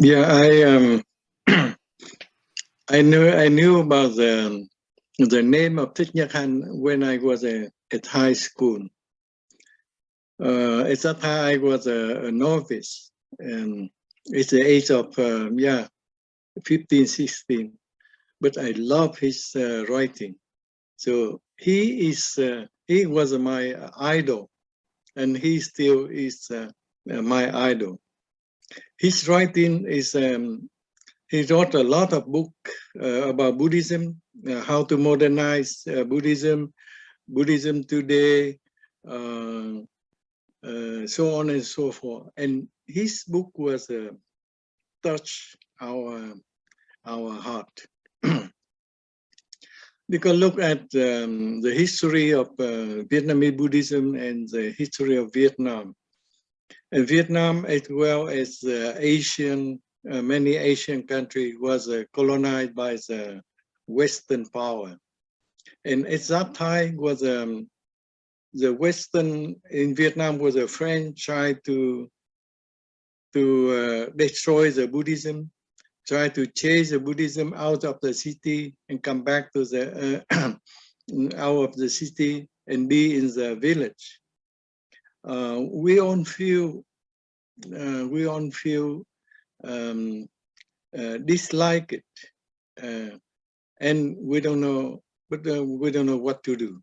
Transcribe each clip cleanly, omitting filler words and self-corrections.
Yeah, I knew about the name of Thich Nhat Hanh when I was at high school. At that time, I was a novice, and it's the age of 15, 16. But I love his writing. So he was my idol, and he still is my idol. His writing is he wrote a lot of books about Buddhism, how to modernize Buddhism, Buddhism today, so on and so forth. And his book was touched our heart. You can look at the history of Vietnamese Buddhism and the history of Vietnam. And Vietnam, as well as many Asian countries, was colonized by the Western power. And at that time, was the Western in Vietnam was a French tried to destroy the Buddhism, try to chase the Buddhism out of the city and come back to the out of the city and be in the village. We all feel dislike it, and we don't know, but we don't know what to do.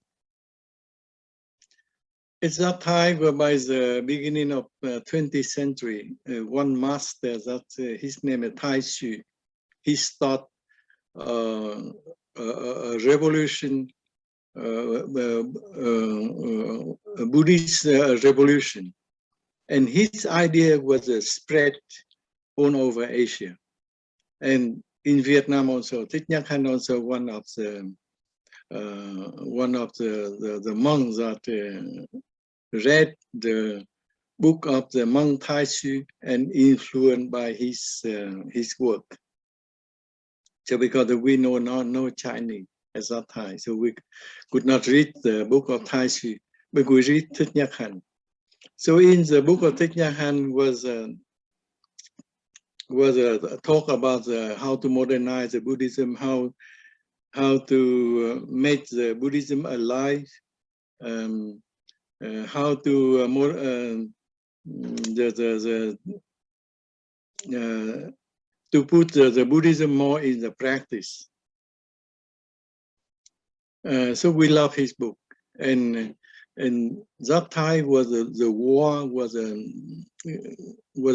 It's that time by the beginning of 20th century, one master, that his name is Thay, he started a revolution, a Buddhist revolution. And his idea was spread all over Asia. And in Vietnam also, Thich Nhat Hanh also one of the monks that read the book of the monk Thay and influenced by his work. So because we know no Chinese at that time, so we could not read the book of Thay, but we read Thich Nhat Hanh. So in the book of Thich Nhat Hanh was a talk about how to modernize the Buddhism, how to make the Buddhism alive, how to to put the Buddhism more in the practice. So we love his book, and that time was the war was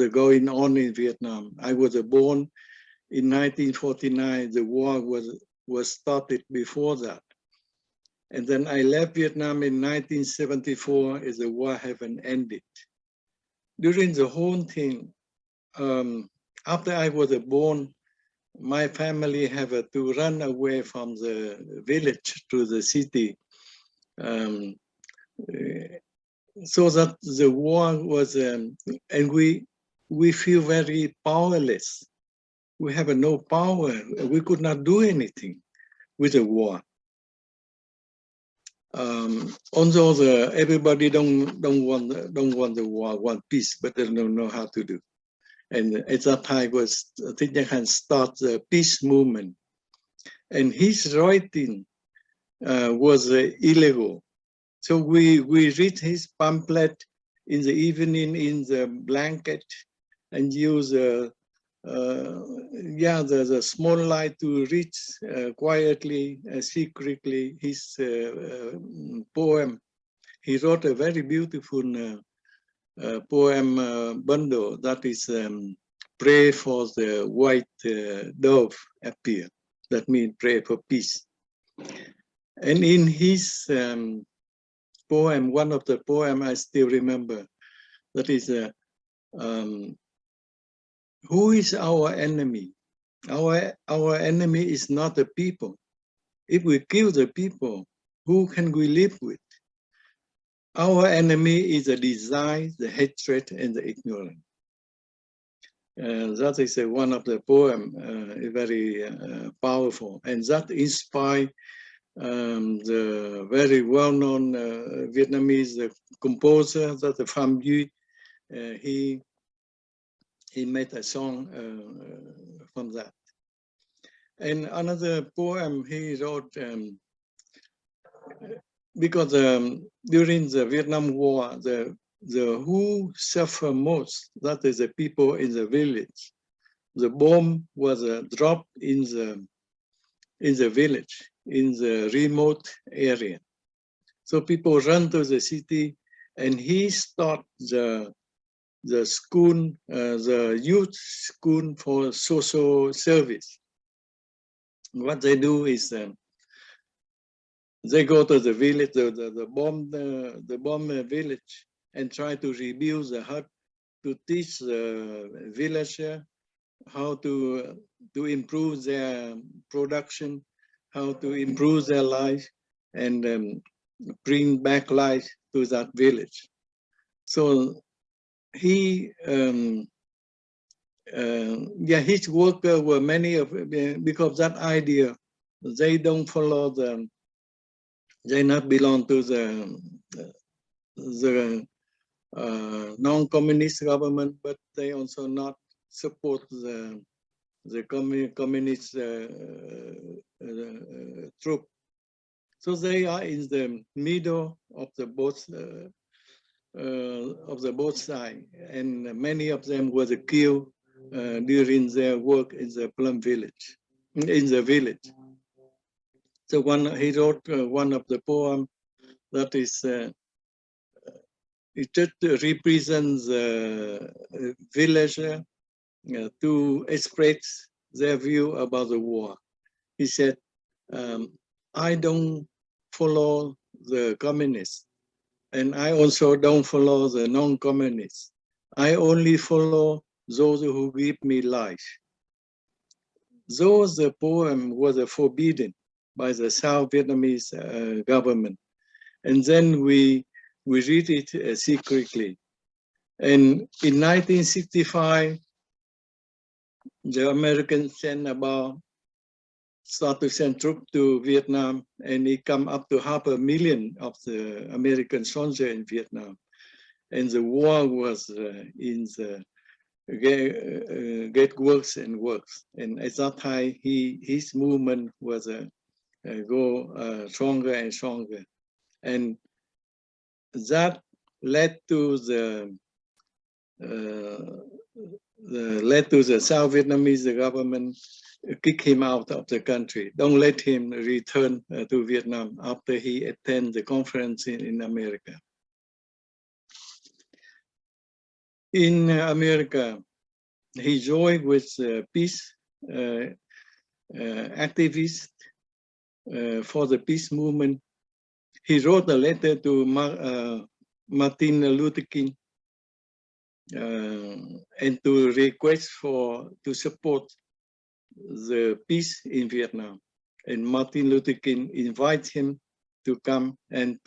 going on in Vietnam. I was born in 1949. The war was started before that, and then I left Vietnam in 1974 as the war haven't ended. During the whole thing, after I was born, my family have to run away from the village to the city. So that the war was, and we feel very powerless. We have no power. We could not do anything with the war. Although everybody don't want the war, want peace, but they don't know how to do. And at that time was Thich Nhat Hanh start the peace movement, and his writing was illegal. So we read his pamphlet in the evening in the blanket and use the small light to read quietly, secretly his poem. He wrote a very beautiful poem bundle that is pray for the white dove appear. That means pray for peace. And in his poem, one of the poem I still remember, that is who is our enemy? Our enemy is not the people. If we kill the people, who can we live with? Our enemy is the desire, the hatred, and the ignorance. That is one of the poem, very powerful, and that inspired the very well-known Vietnamese composer, that Pham Duy. he made a song from that. And another poem he wrote, because during the Vietnam War, the who suffer most, that is the people in the village. The bomb was dropped in the village, in the remote area. So people run to the city, and he started the school, the youth school for social service. What they do is they go to the village, the bomb village, and try to rebuild the hut, to teach the villager how to improve their production, how to improve their life, and bring back life to that village. So he, his workers were many of, because that idea, they don't follow they not belong to the non-communist government, but they also not support the communist troop. So they are in the middle of the both sides, and many of them were killed during their work in the Plum village, in the village. So he wrote one of the poems that is, it just represents the villager to express their view about the war. He said, I don't follow the communists, and I also don't follow the non-communists. I only follow those who give me life. Though the poem was forbidden by the South Vietnamese government, and then we read it secretly. And in 1965, the Americans start to send troops to Vietnam, and it come up to 500,000 of the American soldiers in Vietnam. And the war was in the get worse and worse. And at that time, his movement was go stronger and stronger. And that led to the South Vietnamese government kick him out of the country. Don't let him return to Vietnam after he attended the conference in America. In America, he joined with peace activists for the peace movement. He wrote a letter to Martin Luther King and to request to support the peace in Vietnam. And Martin Luther King invites him to come and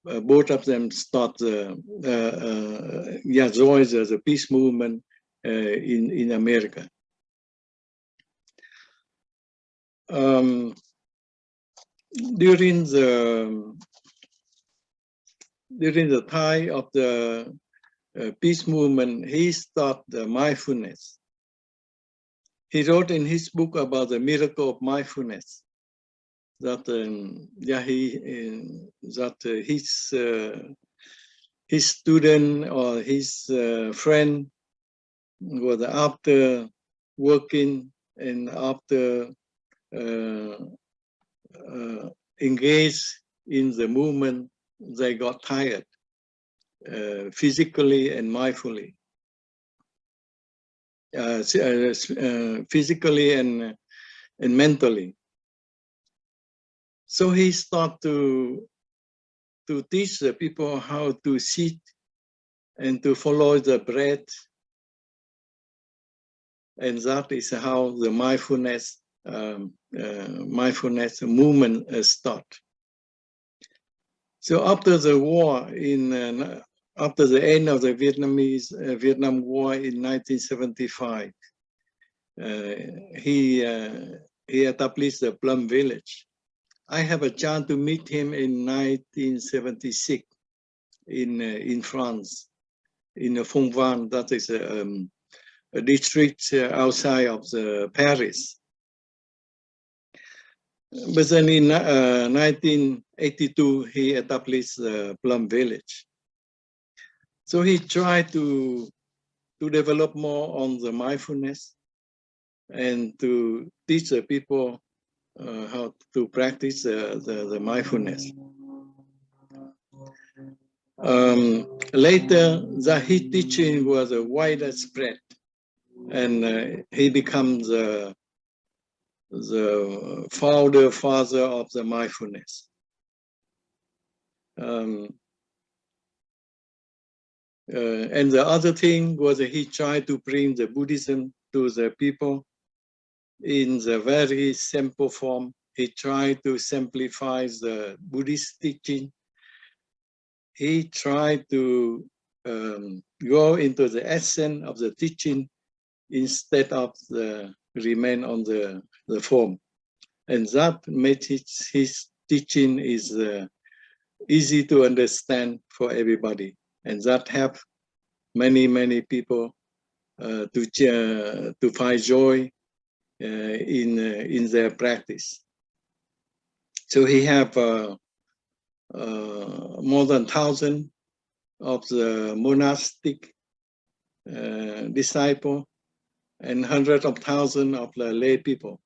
both of them start join the peace movement in America. During the time of the peace movement, he started the mindfulness. He wrote in his book about the miracle of mindfulness that his student or his friend was after working and after engaged in the movement, they got tired physically and mindfully. Physically and mentally. So he started to teach the people how to sit and to follow the breath. And that is how the mindfulness movement starts. So after the war, after the end of the Vietnam War in 1975, he established the Plum Village. I have a chance to meet him in 1976 in France. in Phong Van, that is a district outside of the Paris. But then in 1982, he established the Plum Village. So he tried to develop more on the mindfulness and to teach the people how to practice the mindfulness. Later, his teaching was widespread, and he becomes the father of the mindfulness. And the other thing was that he tried to bring the Buddhism to the people in the very simple form. He tried to simplify the Buddhist teaching. He tried to go into the essence of the teaching instead of remain on the form. And that made his teaching is easy to understand for everybody. And that helped many people to find joy in their practice. So he have more than 1,000 of the monastic disciple and hundreds of thousands of the lay people.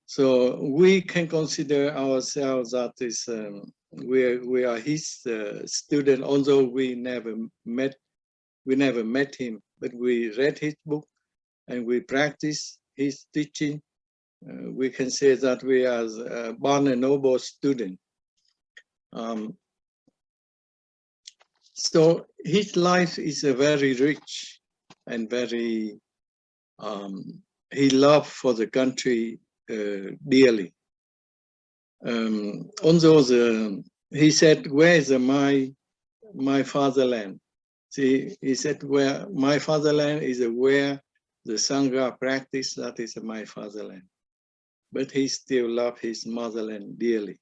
So we can consider ourselves that is we are his student, although we never met him, but we read his book and we practice his teaching. We can say that we are born and noble student. So his life is very rich and very, he loved for the country dearly. Also, he said, "Where is my fatherland?" See, he said, "Where my fatherland is where the Sangha practice, that is my fatherland." But he still loved his motherland dearly.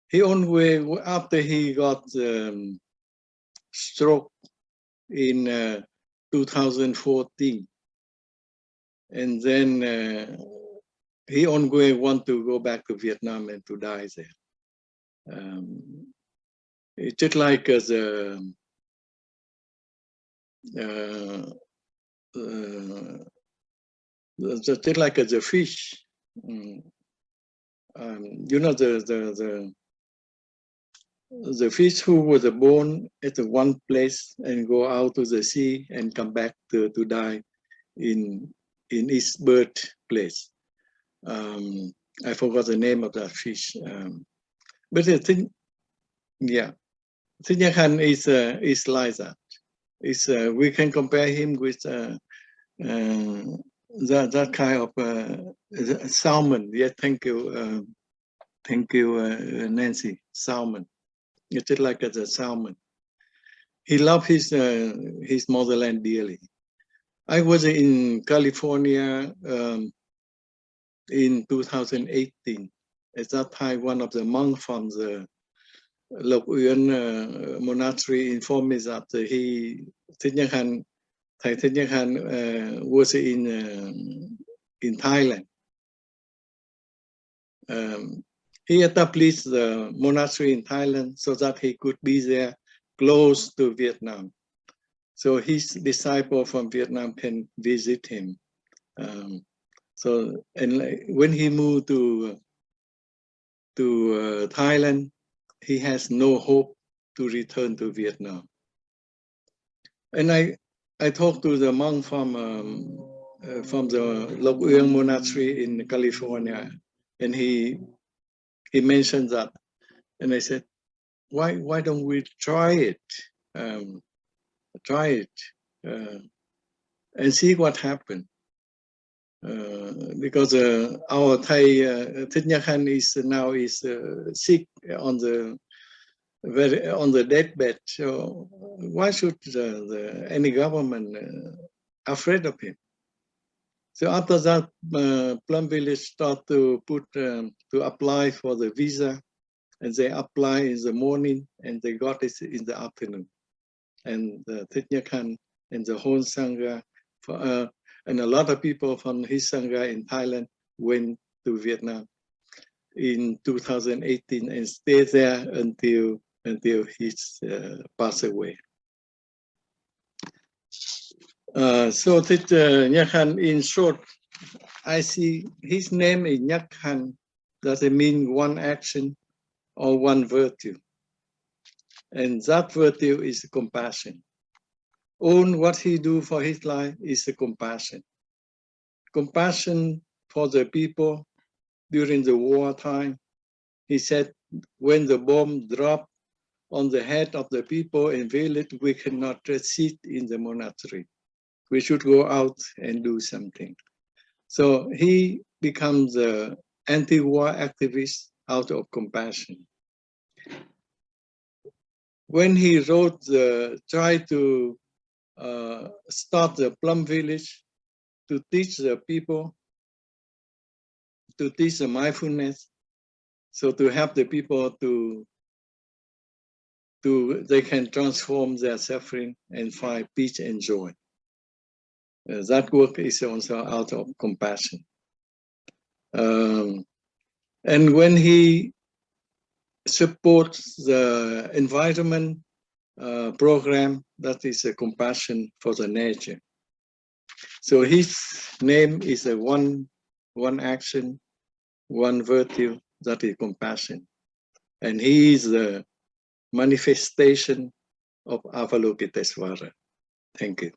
He only, after he got stroke in 2014, and then he only want to go back to Vietnam and to die there. It's just like just like as a fish. You know the fish who was born at one place and go out to the sea and come back to die in its birthplace. I forgot the name of that fish. But I think, yeah, Thich Nhat Hanh is like that. We can compare him with that kind of salmon. Yeah, thank you, Nancy. Salmon. It's just like a salmon. He loved his motherland dearly. I was in California in 2018. At that time, one of the monks from the Lộc Uyên monastery informed me that Thich Nhat Hanh, Thầy Thich Nhat Hanh was in Thailand. He established the monastery in Thailand so that he could be there close to Vietnam. So his disciple from Vietnam can visit him. So, and when he moved to Thailand, he has no hope to return to Vietnam. And I talked to the monk from the Lộc Uyên monastery in California, and he mentioned that, and I said, why don't we try it? Try it and see what happened. Because our Thay Thich Nhat Hanh is now sick on the deathbed. So why should any government afraid of him? So after that, Plum Village start to apply for the visa, and they apply in the morning and they got it in the afternoon. and Thich Nhat Hanh and the whole Sangha, and a lot of people from his Sangha in Thailand went to Vietnam in 2018 and stayed there until he passed away. So Thich Nhat Hanh, in short, I see his name is Nhat Hanh. Does it mean one action or one virtue? And that virtue is compassion. All what he do for his life is the compassion. Compassion for the people during the wartime. He said, when the bomb dropped on the head of the people in village, we cannot sit in the monastery. We should go out and do something. So he becomes an anti-war activist out of compassion. When he wrote, tried to start the Plum Village to teach the people, to teach the mindfulness, so to help the people they can transform their suffering and find peace and joy. That work is also out of compassion. And when he supports the environment program, that is a compassion for the nature. So his name is a one action, one virtue, that is compassion. And he is the manifestation of Avalokitesvara. Thank you.